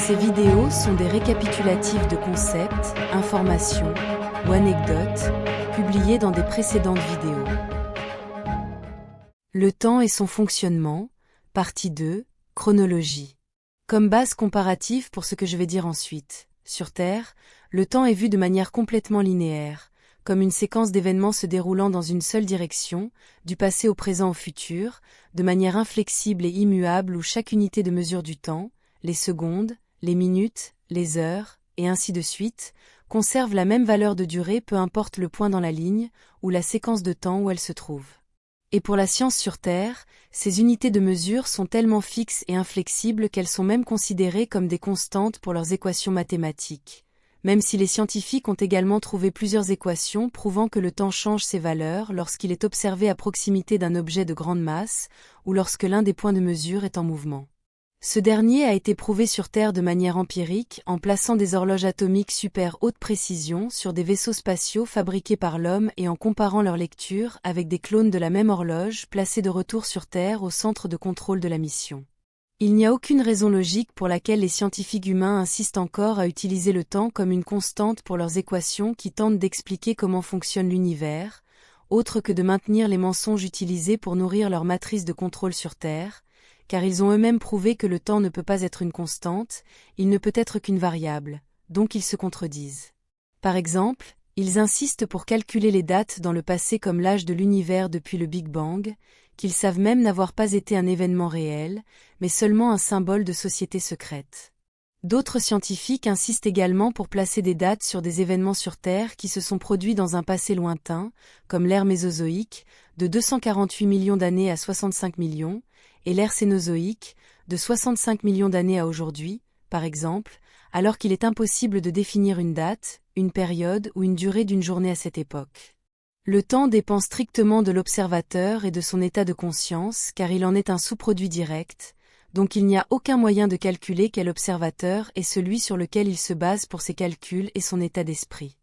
Ces vidéos sont des récapitulatifs de concepts, informations ou anecdotes publiés dans des précédentes vidéos. Le temps et son fonctionnement, partie 2, chronologie. Comme base comparative pour ce que je vais dire ensuite, sur Terre, le temps est vu de manière complètement linéaire, comme une séquence d'événements se déroulant dans une seule direction, du passé au présent au futur, de manière inflexible et immuable où chaque unité de mesure du temps, les secondes, les minutes, les heures, et ainsi de suite, conserve la même valeur de durée peu importe le point dans la ligne, ou la séquence de temps où elle se trouve. Et pour la science sur Terre, ces unités de mesure sont tellement fixes et inflexibles qu'elles sont même considérées comme des constantes pour leurs équations mathématiques, même si les scientifiques ont également trouvé plusieurs équations prouvant que le temps change ses valeurs lorsqu'il est observé à proximité d'un objet de grande masse, ou lorsque l'un des points de mesure est en mouvement. Ce dernier a été prouvé sur Terre de manière empirique en plaçant des horloges atomiques super haute précision sur des vaisseaux spatiaux fabriqués par l'homme et en comparant leur lecture avec des clones de la même horloge placés de retour sur Terre au centre de contrôle de la mission. Il n'y a aucune raison logique pour laquelle les scientifiques humains insistent encore à utiliser le temps comme une constante pour leurs équations qui tentent d'expliquer comment fonctionne l'univers, autre que de maintenir les mensonges utilisés pour nourrir leur matrice de contrôle sur Terre, car ils ont eux-mêmes prouvé que le temps ne peut pas être une constante, il ne peut être qu'une variable, donc ils se contredisent. Par exemple, ils insistent pour calculer les dates dans le passé comme l'âge de l'univers depuis le Big Bang, qu'ils savent même n'avoir pas été un événement réel, mais seulement un symbole de société secrète. D'autres scientifiques insistent également pour placer des dates sur des événements sur Terre qui se sont produits dans un passé lointain, comme l'ère mésozoïque, de 248 millions d'années à 65 millions, et l'ère cénozoïque, de 65 millions d'années à aujourd'hui, par exemple, alors qu'il est impossible de définir une date, une période ou une durée d'une journée à cette époque. Le temps dépend strictement de l'observateur et de son état de conscience car il en est un sous-produit direct, donc il n'y a aucun moyen de calculer quel observateur est celui sur lequel il se base pour ses calculs et son état d'esprit.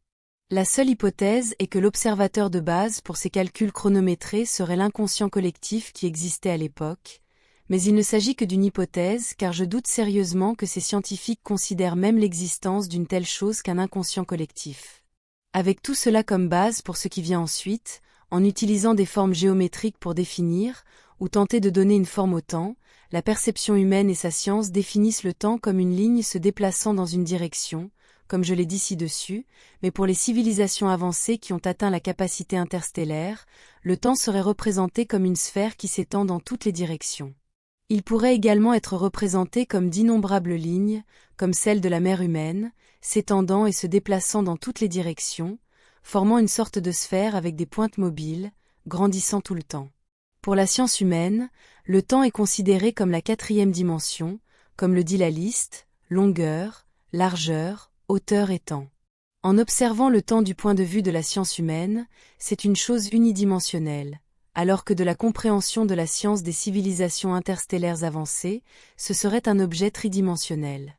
La seule hypothèse est que l'observateur de base pour ses calculs chronométrés serait l'inconscient collectif qui existait à l'époque, mais il ne s'agit que d'une hypothèse car je doute sérieusement que ces scientifiques considèrent même l'existence d'une telle chose qu'un inconscient collectif. Avec tout cela comme base pour ce qui vient ensuite, en utilisant des formes géométriques pour définir, ou tenter de donner une forme au temps, la perception humaine et sa science définissent le temps comme une ligne se déplaçant dans une direction, comme je l'ai dit ci-dessus, mais pour les civilisations avancées qui ont atteint la capacité interstellaire, le temps serait représenté comme une sphère qui s'étend dans toutes les directions. Il pourrait également être représenté comme d'innombrables lignes, comme celle de la mer humaine, s'étendant et se déplaçant dans toutes les directions, formant une sorte de sphère avec des pointes mobiles, grandissant tout le temps. Pour la science humaine, le temps est considéré comme la quatrième dimension, comme le dit la liste, longueur, largeur, hauteur et temps. En observant le temps du point de vue de la science humaine, c'est une chose unidimensionnelle, alors que de la compréhension de la science des civilisations interstellaires avancées, ce serait un objet tridimensionnel.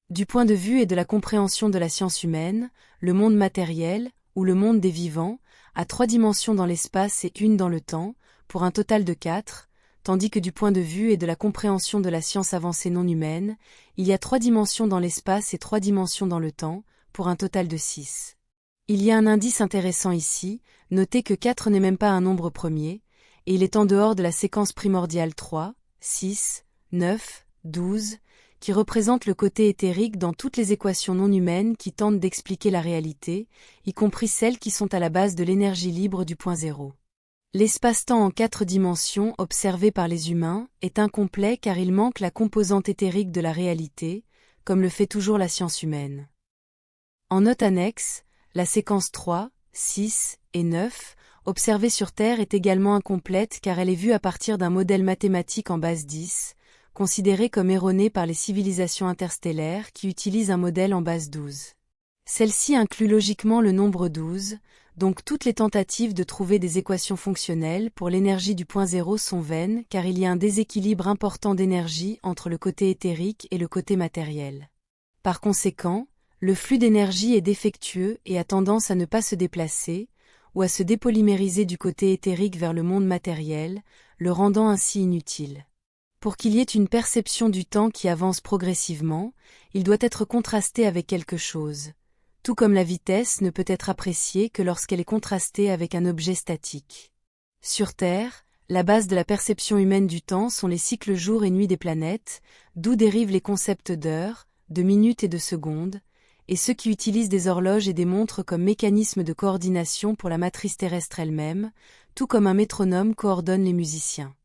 Du point de vue et de la compréhension de la science humaine, le monde matériel, ou le monde des vivants, a 3 dimensions dans l'espace et une dans le temps, pour un total de 4, tandis que du point de vue et de la compréhension de la science avancée non humaine, il y a 3 dimensions dans l'espace et 3 dimensions dans le temps, pour un total de 6. Il y a un indice intéressant ici, notez que 4 n'est même pas un nombre premier, et il est en dehors de la séquence primordiale 3, 6, 9, 12, qui représente le côté éthérique dans toutes les équations non humaines qui tentent d'expliquer la réalité, y compris celles qui sont à la base de l'énergie libre du point zéro. L'espace-temps en 4 dimensions observé par les humains est incomplet car il manque la composante éthérique de la réalité, comme le fait toujours la science humaine. En note annexe, la séquence 3, 6 et 9, observée sur Terre est également incomplète car elle est vue à partir d'un modèle mathématique en base 10, considéré comme erroné par les civilisations interstellaires qui utilisent un modèle en base 12. Celle-ci inclut logiquement le nombre 12, donc toutes les tentatives de trouver des équations fonctionnelles pour l'énergie du point zéro sont vaines car il y a un déséquilibre important d'énergie entre le côté éthérique et le côté matériel. Par conséquent, le flux d'énergie est défectueux et a tendance à ne pas se déplacer, ou à se dépolymériser du côté éthérique vers le monde matériel, le rendant ainsi inutile. Pour qu'il y ait une perception du temps qui avance progressivement, il doit être contrasté avec quelque chose. Tout comme la vitesse ne peut être appréciée que lorsqu'elle est contrastée avec un objet statique. Sur Terre, la base de la perception humaine du temps sont les cycles jour et nuit des planètes, d'où dérivent les concepts d'heures, de minutes et de secondes, et ceux qui utilisent des horloges et des montres comme mécanisme de coordination pour la matrice terrestre elle-même, tout comme un métronome coordonne les musiciens.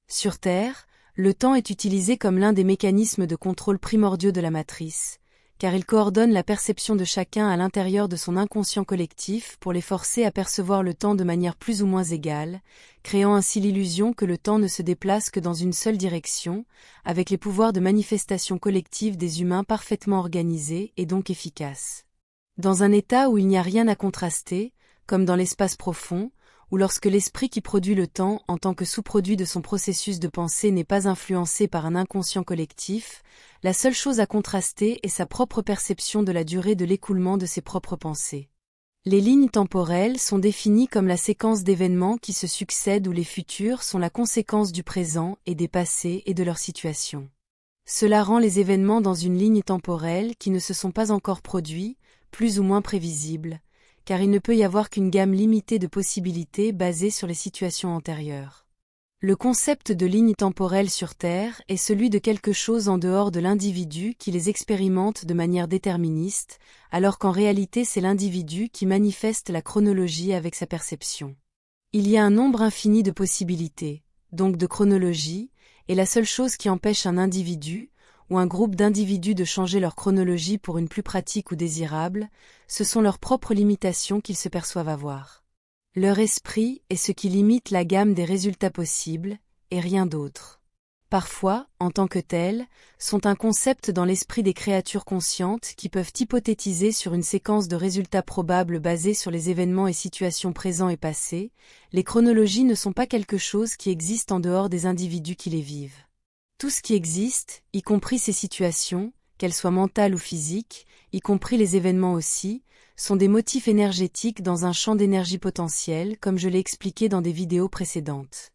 Sur Terre, le temps est utilisé comme l'un des mécanismes de contrôle primordiaux de la matrice, car il coordonne la perception de chacun à l'intérieur de son inconscient collectif pour les forcer à percevoir le temps de manière plus ou moins égale, créant ainsi l'illusion que le temps ne se déplace que dans une seule direction, avec les pouvoirs de manifestation collective des humains parfaitement organisés et donc efficaces. Dans un état où il n'y a rien à contraster, comme dans l'espace profond, ou lorsque l'esprit qui produit le temps en tant que sous-produit de son processus de pensée n'est pas influencé par un inconscient collectif, la seule chose à contraster est sa propre perception de la durée de l'écoulement de ses propres pensées. Les lignes temporelles sont définies comme la séquence d'événements qui se succèdent où les futurs sont la conséquence du présent et des passés et de leur situation. Cela rend les événements dans une ligne temporelle qui ne se sont pas encore produits, plus ou moins prévisibles, car il ne peut y avoir qu'une gamme limitée de possibilités basée sur les situations antérieures. Le concept de ligne temporelle sur Terre est celui de quelque chose en dehors de l'individu qui les expérimente de manière déterministe, alors qu'en réalité c'est l'individu qui manifeste la chronologie avec sa perception. Il y a un nombre infini de possibilités, donc de chronologie, et la seule chose qui empêche un individu, ou un groupe d'individus de changer leur chronologie pour une plus pratique ou désirable, ce sont leurs propres limitations qu'ils se perçoivent avoir. Leur esprit est ce qui limite la gamme des résultats possibles, et rien d'autre. Parfois, en tant que tels, sont un concept dans l'esprit des créatures conscientes qui peuvent hypothétiser sur une séquence de résultats probables basés sur les événements et situations présents et passés. Les chronologies ne sont pas quelque chose qui existe en dehors des individus qui les vivent. Tout ce qui existe, y compris ces situations, qu'elles soient mentales ou physiques, y compris les événements aussi, sont des motifs énergétiques dans un champ d'énergie potentielle, comme je l'ai expliqué dans des vidéos précédentes.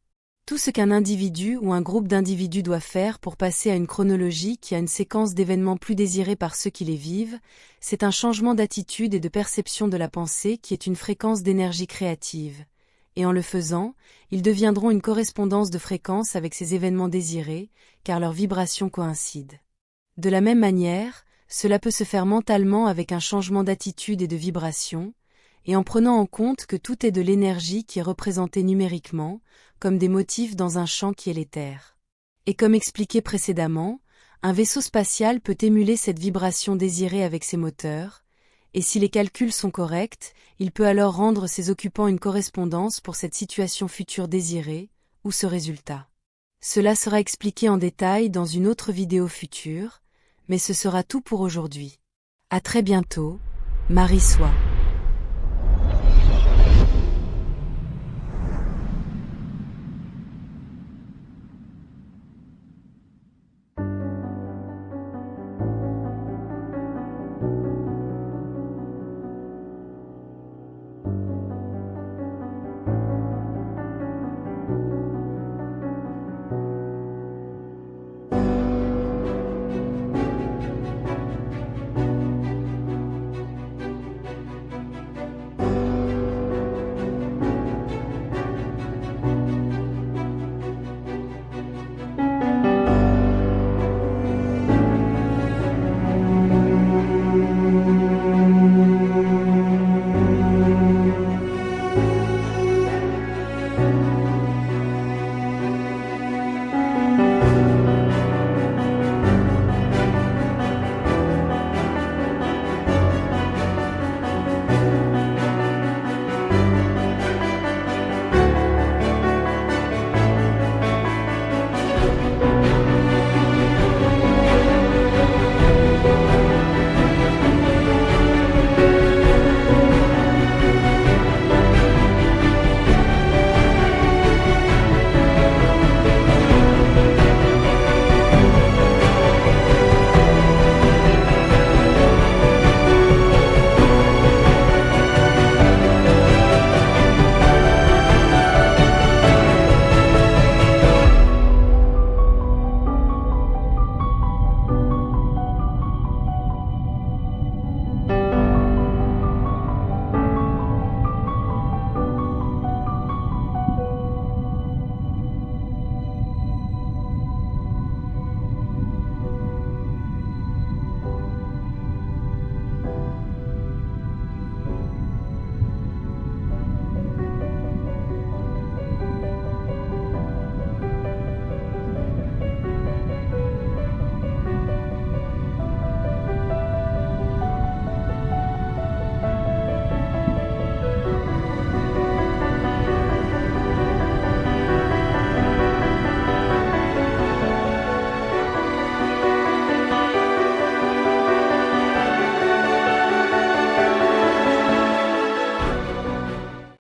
Tout ce qu'un individu ou un groupe d'individus doit faire pour passer à une chronologie qui a une séquence d'événements plus désirés par ceux qui les vivent, c'est un changement d'attitude et de perception de la pensée qui est une fréquence d'énergie créative. Et en le faisant, ils deviendront une correspondance de fréquence avec ces événements désirés, car leurs vibrations coïncident. De la même manière, cela peut se faire mentalement avec un changement d'attitude et de vibration, et en prenant en compte que tout est de l'énergie qui est représentée numériquement, comme des motifs dans un champ qui est l'éther. Et comme expliqué précédemment, un vaisseau spatial peut émuler cette vibration désirée avec ses moteurs, et si les calculs sont corrects, il peut alors rendre ses occupants une correspondance pour cette situation future désirée, ou ce résultat. Cela sera expliqué en détail dans une autre vidéo future, mais ce sera tout pour aujourd'hui. À très bientôt, Marie soit.